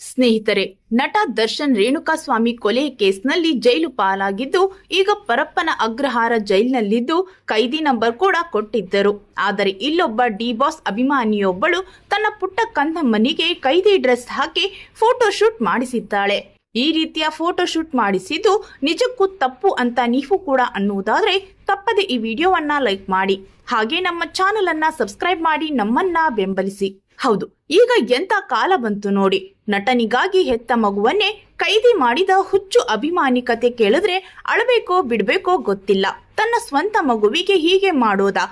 ಸ್ನೇಹಿತರೆ, ನಟ ದರ್ಶನ್ ರೇಣುಕಾಸ್ವಾಮಿ ಕೊಲೆ ಕೇಸ್ನಲ್ಲಿ ಜೈಲು ಪಾಲಾಗಿದ್ದು ಈಗ ಪರಪ್ಪನ ಅಗ್ರಹಾರ ಜೈಲಿನಲ್ಲಿದ್ದು ಕೈದಿ ನಂಬರ್ ಕೂಡ ಕೊಟ್ಟಿದ್ದರು. ಆದರೆ ಇಲ್ಲೊಬ್ಬ ಡಿ ಬಾಸ್ ಅಭಿಮಾನಿಯೊಬ್ಬಳು ತನ್ನ ಪುಟ್ಟ ಕಂದಮ್ಮನಿಗೆ ಕೈದಿ ಡ್ರೆಸ್ ಹಾಕಿ ಫೋಟೋ ಶೂಟ್ ಮಾಡಿಸಿದ್ದಾಳೆ. ಈ ರೀತಿಯ ಫೋಟೋ ಶೂಟ್ ಮಾಡಿಸಿದ್ದು ನಿಜಕ್ಕೂ ತಪ್ಪು ಅಂತ ನೀವು ಕೂಡ ಅನ್ನುವುದಾದ್ರೆ ತಪ್ಪದೆ ಈ ವಿಡಿಯೋವನ್ನ ಲೈಕ್ ಮಾಡಿ, ಹಾಗೆ ನಮ್ಮ ಚಾನೆಲ್ ಅನ್ನ ಸಬ್ಸ್ಕ್ರೈಬ್ ಮಾಡಿ ನಮ್ಮನ್ನ ಬೆಂಬಲಿಸಿ. ಹೌದು, ಈಗ ಎಂತ ಕಾಲ ಬಂತು ನೋಡಿ. ನಟನಿಗಾಗಿ ಹೆತ್ತ ಮಗುವನ್ನೇ ಕೈದಿ ಮಾಡಿದ ಹುಚ್ಚು ಅಭಿಮಾನಿ ಕತೆ ಕೇಳಿದ್ರೆ ಅಳಬೇಕೋ ಬಿಡ್ಬೇಕೋ ಗೊತ್ತಿಲ್ಲ. ತನ್ನ ಸ್ವಂತ ಮಗುವಿಗೆ ಹೀಗೆ ಮಾಡೋದಾ?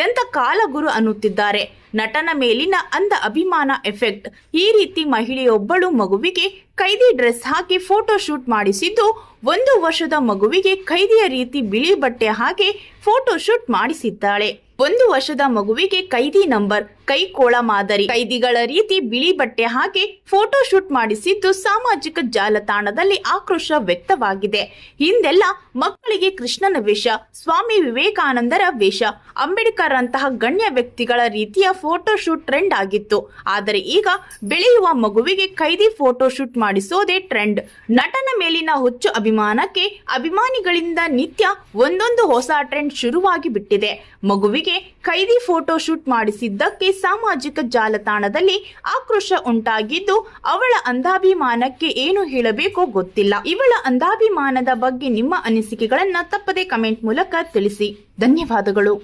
ಎಂತ ಕಾಲ ಗುರು ಅನ್ನುತ್ತಿದ್ದಾರೆ. ನಟನ ಮೇಲಿನ ಅಂಧ ಅಭಿಮಾನ ಎಫೆಕ್ಟ್. ಈ ರೀತಿ ಮಹಿಳೆಯೊಬ್ಬಳು ಮಗುವಿಗೆ ಕೈದಿ ಡ್ರೆಸ್ ಹಾಕಿ ಫೋಟೋ ಶೂಟ್ ಮಾಡಿಸಿದ್ದು 1 ವರ್ಷದ ಮಗುವಿಗೆ ಕೈದಿಯ ರೀತಿ ಬಿಳಿ ಬಟ್ಟೆ ಹಾಕಿ ಫೋಟೋ ಶೂಟ್ ಮಾಡಿಸಿದ್ದಾಳೆ. 1 ವರ್ಷದ ಮಗುವಿಗೆ ಕೈದಿ ನಂಬರ್, ಕೈಕೋಳ ಮಾದರಿ, ಕೈದಿಗಳ ರೀತಿ ಬಿಳಿ ಬಟ್ಟೆ ಹಾಕಿ ಫೋಟೋ ಶೂಟ್ ಮಾಡಿಸಿದ್ದು ಸಾಮಾಜಿಕ ಜಾಲತಾಣದಲ್ಲಿ ಆಕ್ರೋಶ ವ್ಯಕ್ತವಾಗಿದೆ. ಹಿಂದೆಲ್ಲ ಮಕ್ಕಳಿಗೆ ಕೃಷ್ಣನ ವೇಷ, ಸ್ವಾಮಿ ವಿವೇಕಾನಂದರ ವೇಷ, ಅಂಬೇಡ್ಕರ್ ಅಂತಹ ಗಣ್ಯ ವ್ಯಕ್ತಿಗಳ ರೀತಿಯ ಫೋಟೋ ಶೂಟ್ ಟ್ರೆಂಡ್ ಆಗಿತ್ತು. ಆದರೆ ಈಗ ಬೆಳೆಯುವ ಮಗುವಿಗೆ ಕೈದಿ ಫೋಟೋ ಶೂಟ್ ಮಾಡಿಸೋದೇ ಟ್ರೆಂಡ್. ನಟನ ಮೇಲಿನ ಹುಚ್ಚು ಅಭಿಮಾನಕ್ಕೆ ಅಭಿಮಾನಿಗಳಿಂದ ನಿತ್ಯ ಒಂದೊಂದು ಹೊಸ ಟ್ರೆಂಡ್ ಶುರುವಾಗಿ ಬಿಟ್ಟಿದೆ. ಮಗುವಿಗೆ ಕೈದಿ ಫೋಟೋ ಶೂಟ್ ಮಾಡಿಸಿದ್ದಕ್ಕೆ ಸಾಮಾಜಿಕ ಜಾಲತಾಣದಲ್ಲಿ ಆಕ್ರೋಶ ಉಂಟಾಗಿದ್ದು ಅವಳ ಅಂಧಾಭಿಮಾನಕ್ಕೆ ಏನು ಹೇಳಬೇಕೋ ಗೊತ್ತಿಲ್ಲ. ಇವಳ ಅಂಧಾಭಿಮಾನದ ಬಗ್ಗೆ ನಿಮ್ಮ ಅನಿಸಿಕೆಗಳನ್ನ ತಪ್ಪದೆ ಕಮೆಂಟ್ ಮೂಲಕ ತಿಳಿಸಿ. ಧನ್ಯವಾದಗಳು.